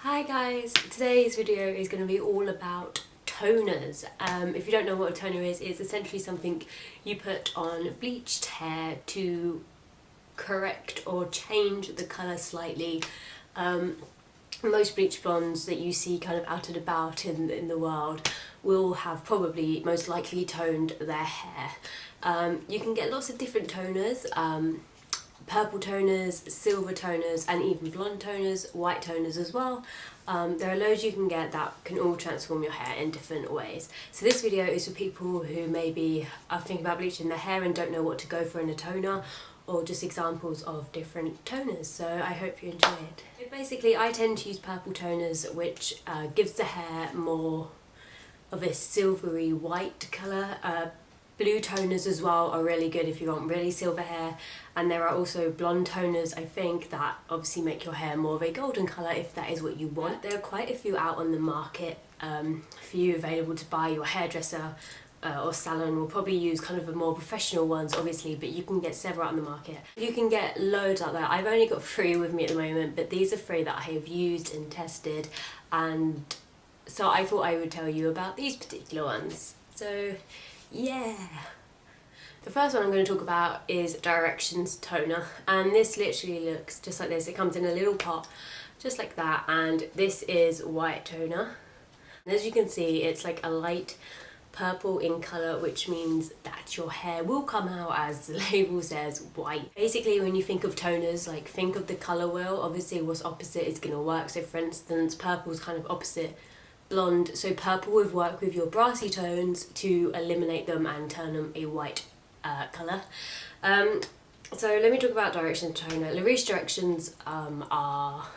Hi guys, today's video is going to be all about toners. If you don't know what a toner is, it's essentially something you put on bleached hair to correct or change the colour slightly. Most bleach blondes that you see kind of out and about in the world will have probably most likely toned their hair. You can get lots of different toners. Purple toners, silver toners, and even blonde toners, white toners as well. There are loads you can get that can all transform your hair in different ways. So this video is for people who maybe are thinking about bleaching their hair and don't know what to go for in a toner, or just examples of different toners, so I hope you enjoy it. So basically I tend to use purple toners, which gives the hair more of a silvery white colour. Blue toners as well are really good if you want really silver hair, and there are also blonde toners I think that obviously make your hair more of a golden colour if that is what you want. There are quite a few out on the market for you available to buy. Your hairdresser or salon will probably use kind of the more professional ones obviously, but you can get several out on the market. You can get loads out there. I've only got 3 with me at the moment, but these are 3 that I have used and tested, and so I thought I would tell you about these particular ones. So yeah. The first one I'm going to talk about is Directional Toner, and this literally looks just like this. It comes in a little pot just like that, and this is white toner. And as you can see, it's like a light purple in colour, which means that your hair will come out, as the label says, white. Basically when you think of toners, like think of the colour wheel. Obviously what's opposite is going to work. So for instance, purple is kind of opposite blonde, so purple would work with your brassy tones to eliminate them and turn them a white colour. So let me talk about Directional Toner. Directions are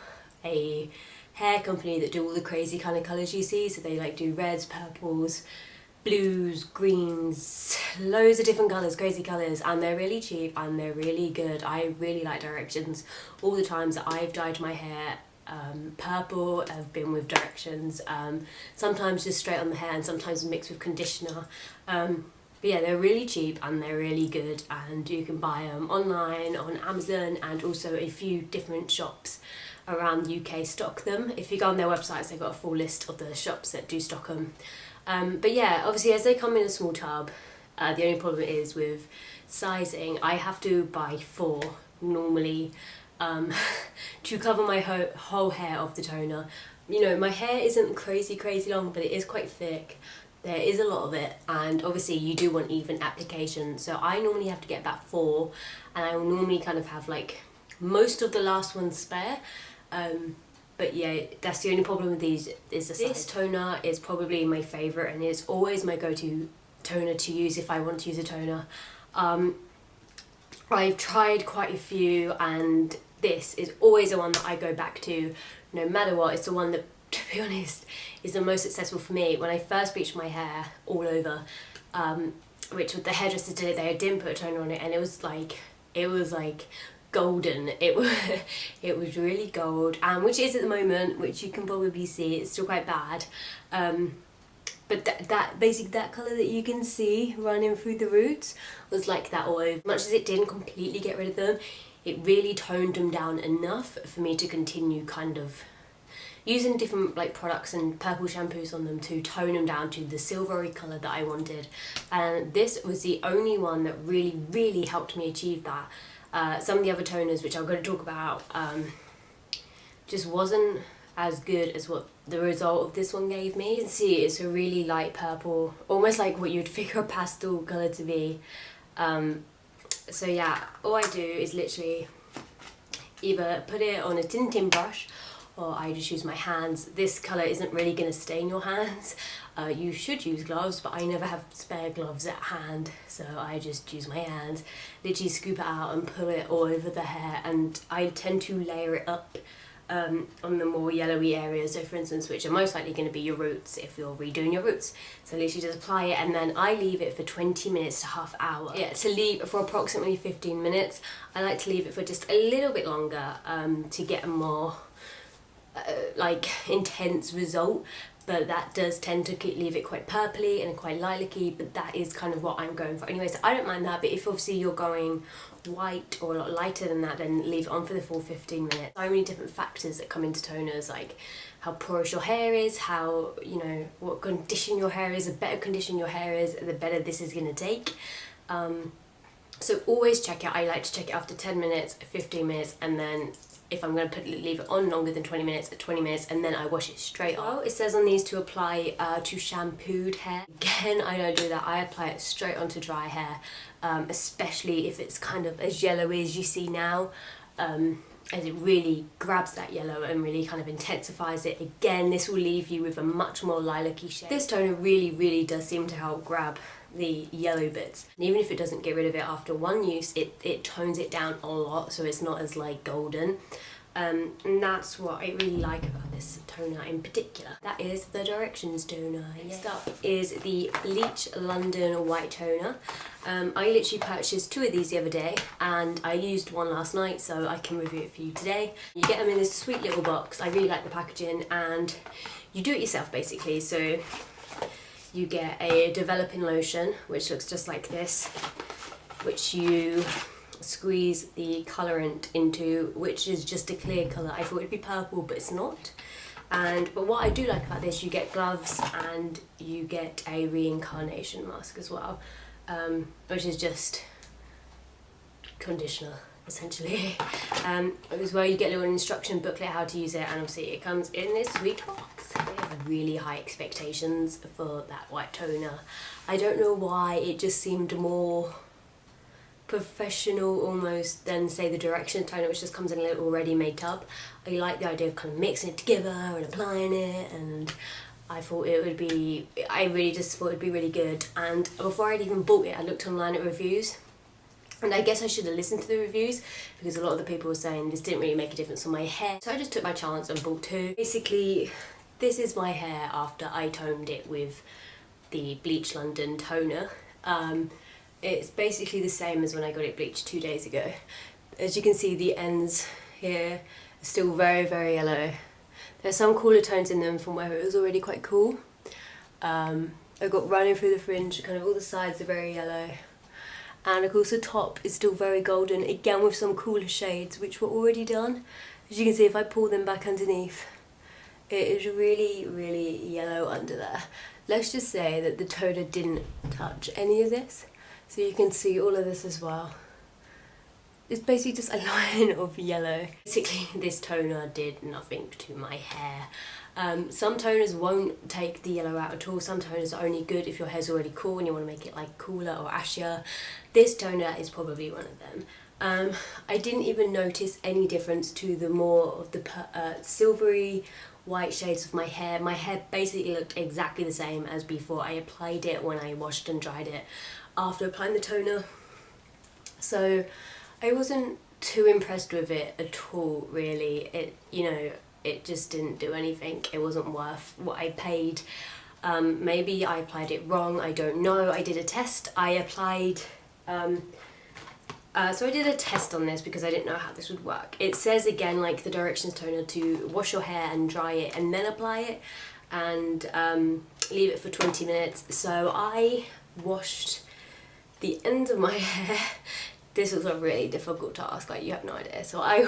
a hair company that do all the crazy kind of colours you see. So they like do reds, purples, blues, greens, loads of different colours, crazy colours, and they're really cheap and they're really good. I really like Directions. All the times that I've dyed my hair purple, I've been with Directions, sometimes just straight on the hair and sometimes mixed with conditioner. But yeah, they're really cheap and they're really good, and you can buy them online on Amazon, and also a few different shops around the UK stock them. If you go on their websites, they've got a full list of the shops that do stock them. But yeah, obviously as they come in a small tub, the only problem is with sizing. I have to buy 4 normally to cover my whole hair of the toner. You know, my hair isn't crazy long, but it is quite thick. There is a lot of it, and obviously you do want even application, so I normally have to get about 4, and I will normally kind of have like most of the last one spare. But yeah, that's the only problem with these is the size. This toner is probably my favourite, and it's always my go-to toner to use if I want to use a toner. I've tried quite a few, and this is always the one that I go back to no matter what. It's the one that, to be honest, is the most successful for me. When I first bleached my hair all over, which the hairdresser did, they didn't put a toner on it, and it was like golden. It was really gold, and which is at the moment, which you can probably see, it's still quite bad. But that colour that you can see running through the roots was like that all over. As much as it didn't completely get rid of them, it really toned them down enough for me to continue kind of using different like products and purple shampoos on them to tone them down to the silvery colour that I wanted. And this was the only one that really helped me achieve that. Some of the other toners, which I'm going to talk about, just wasn't as good as what the result of this one gave me. You can see it's a really light purple, almost like what you'd figure a pastel colour to be. So yeah, all I do is literally either put it on a tinting brush, or I just use my hands. This colour isn't really going to stain your hands. You should use gloves, but I never have spare gloves at hand, so I just use my hands, literally scoop it out and pull it all over the hair, and I tend to layer it up on the more yellowy areas, so for instance, which are most likely going to be your roots if you're redoing your roots. So literally just apply it, and then I leave it for 20 minutes to half hour. Yeah, to leave for approximately 15 minutes. I like to leave it for just a little bit longer to get a more like intense result. but that does tend to leave it quite purpley and quite lilac-y, but that is kind of what I'm going for anyway, so I don't mind that. But if obviously you're going white or a lot lighter than that, then leave it on for the full 15 minutes. So many different factors that come into toners, like how porous your hair is, how, you know, what condition your hair is. The better condition your hair is, the better this is going to take. So always check it. I like to check it after 10 minutes, 15 minutes, and then if I'm going to leave it on longer than 20 minutes, at 20 minutes, and then I wash it straight off. It says on these to apply to shampooed hair. Again, I don't do that. I apply it straight onto dry hair, especially if it's kind of as yellowy as you see now, as it really grabs that yellow and really kind of intensifies it. Again, this will leave you with a much more lilac-y shade. This toner really does seem to help grab the yellow bits, and even if it doesn't get rid of it after one use, it tones it down a lot, so it's not as like golden, and that's what I really like about this toner in particular. That is the Directions toner. Next up is the Bleach London White Toner. I literally purchased 2 of these the other day, and I used one last night, so I can review it for you today. You get them in this sweet little box. I really like the packaging, and you do it yourself basically. So you get a developing lotion, which looks just like this, which you squeeze the colourant into, which is just a clear colour. I thought it'd be purple, but it's not. But what I do like about this, you get gloves and you get a reincarnation mask as well, which is just conditioner essentially. As well, you get a little instruction booklet how to use it, and obviously it comes in this sweet box. I have really high expectations for that white toner. I don't know why, it just seemed more professional almost than say the Directional Toner, which just comes in a little ready-made tub. I like the idea of kind of mixing it together and applying it, and I thought it would be, I really just thought it'd be really good. And before I'd even bought it, I looked online at reviews, and I guess I should have listened to the reviews, because a lot of the people were saying this didn't really make a difference on my hair. So I just took my chance and bought 2. Basically, this is my hair after I toned it with the Bleach London toner. It's basically the same as when I got it bleached 2 days ago. As you can see, the ends here are still very yellow. There's some cooler tones in them from where it was already quite cool. I got running through the fringe, kind of all the sides are very yellow. And of course the top is still very golden, again with some cooler shades which were already done. As you can see, if I pull them back underneath, it is really yellow under there. Let's just say that the toner didn't touch any of this. So you can see all of this as well. It's basically just a line of yellow. Basically, this toner did nothing to my hair. Some toners won't take the yellow out at all. Some toners are only good if your hair's already cool and you want to make it like cooler or ashier. This toner is probably one of them. I didn't even notice any difference to the more of the silvery white shades of my hair. My hair basically looked exactly the same as before I applied it, when I washed and dried it after applying the toner. So I wasn't too impressed with it at all, really. It just didn't do anything. It wasn't worth what I paid. Maybe I applied it wrong, I don't know. I did a test. I applied so I did a test on this because I didn't know how this would work. It says, again, like the Directions toner, to wash your hair and dry it and then apply it, and leave it for 20 minutes. So I washed the end of my hair. This was a really difficult task, like you have no idea. So I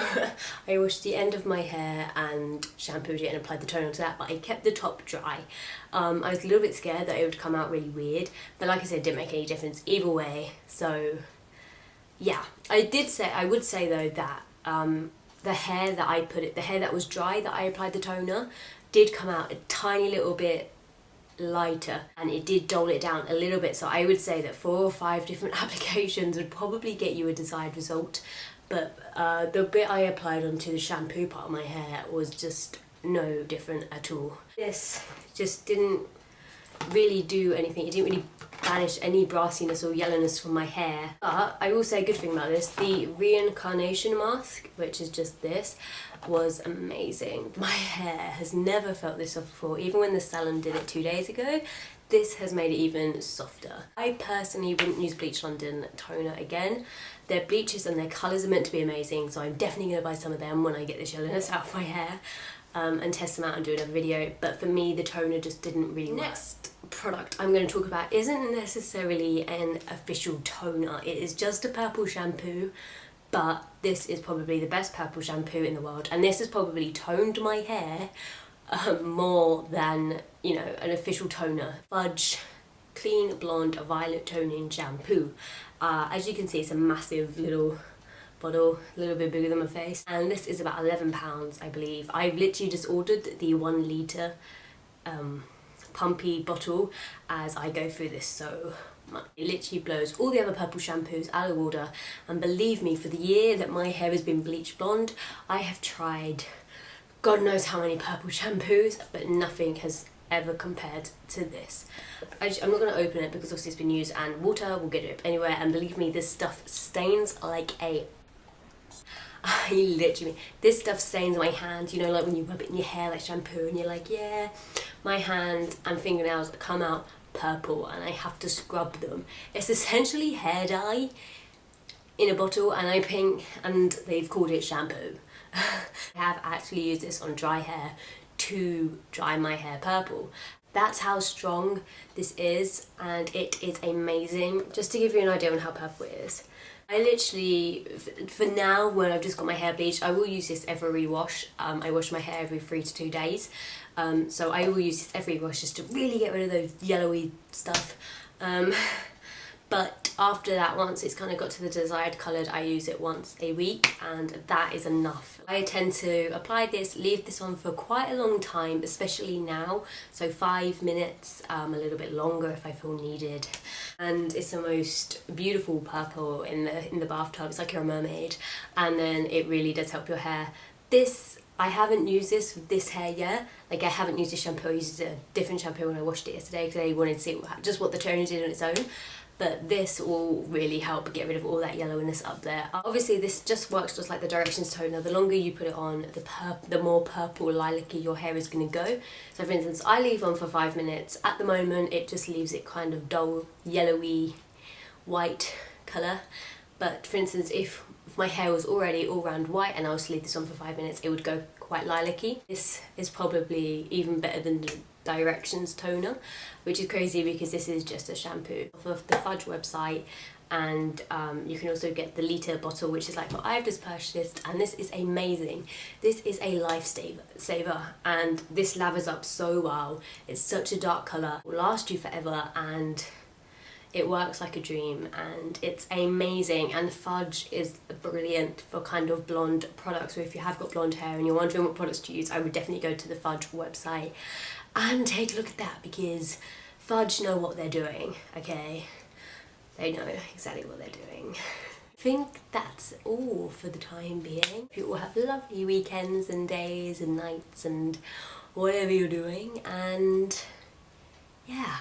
washed the end of my hair and shampooed it and applied the toner to that, but I kept the top dry. I was a little bit scared that it would come out really weird, but like I said, it didn't make any difference either way. So yeah, I would say though that the hair that was dry that I applied the toner did come out a tiny little bit lighter, and it did dull it down a little bit. So I would say that 4 or 5 different applications would probably get you a desired result, but the bit I applied onto the shampoo part of my hair was just no different at all. This just didn't really do anything. It didn't really banish any brassiness or yellowness from my hair. But I will say a good thing about this, the reincarnation mask, which is just this, was amazing. My hair has never felt this soft before. Even when the salon did it 2 days ago, this has made it even softer. I personally wouldn't use Bleach London toner again. Their bleaches and their colours are meant to be amazing, so I'm definitely going to buy some of them when I get this yellowness out of my hair. and test them out and do another video, but for me the toner just didn't really work. Next product I'm going to talk about isn't necessarily an official toner, it is just a purple shampoo, but this is probably the best purple shampoo in the world, and this has probably toned my hair more than, you know, an official toner. Fudge Clean Blonde Violet Toning Shampoo. As you can see, it's a massive little bottle, a little bit bigger than my face, and this is about £11, I believe. I've literally just ordered the 1 litre pumpy bottle as I go through this so much. It literally blows all the other purple shampoos out of water, and believe me, for the year that my hair has been bleach blonde, I have tried God knows how many purple shampoos, but nothing has ever compared to this. I'm not going to open it because obviously it's been used and water will get it up anywhere, and believe me, this stuff stains like a... this stuff stains my hand, you know, like when you rub it in your hair like shampoo and you're like, yeah, my hand and fingernails come out purple and I have to scrub them. It's essentially hair dye in a bottle, and they've called it shampoo. I have actually used this on dry hair to dye my hair purple. That's how strong this is, and it is amazing. Just to give you an idea on how purple it is, I literally, for now when I've just got my hair bleached, I will use this every wash. I wash my hair every 3 to 2 days, so I will use this every wash just to really get rid of those yellowy stuff. But after that, once it's kind of got to the desired colour, I use it once a week, and that is enough. I tend to apply this, leave this on for quite a long time, especially now, so 5 minutes, a little bit longer if I feel needed. And it's the most beautiful purple in the bathtub. It's like you're a mermaid, and then it really does help your hair. I haven't used this with this hair yet. Like, I haven't used this shampoo. I used a different shampoo when I washed it yesterday because I wanted to see just what the toner did on its own. But this will really help get rid of all that yellowiness up there. Obviously this just works just like the Directions Toner. The longer you put it on, the more purple lilac-y your hair is going to go. So for instance, I leave on for 5 minutes. At the moment it just leaves it kind of dull, yellowy, white colour. But for instance, if my hair was already all round white and I was to leave this on for 5 minutes, it would go quite lilac-y. This is probably even better than the Directions Toner, which is crazy because this is just a shampoo off of the Fudge website, and you can also get the litre bottle, which is like what I've just purchased, and this is amazing. This is a lifesaver, and this lathers up so well. It's such a dark colour, will last you forever, and it works like a dream, and it's amazing. And Fudge is brilliant for kind of blonde products, so if you have got blonde hair and you're wondering what products to use, I would definitely go to the Fudge website and take a look at that, because Fudge know what they're doing, okay? They know exactly what they're doing. I think that's all for the time being. You all have lovely weekends and days and nights and whatever you're doing, and yeah.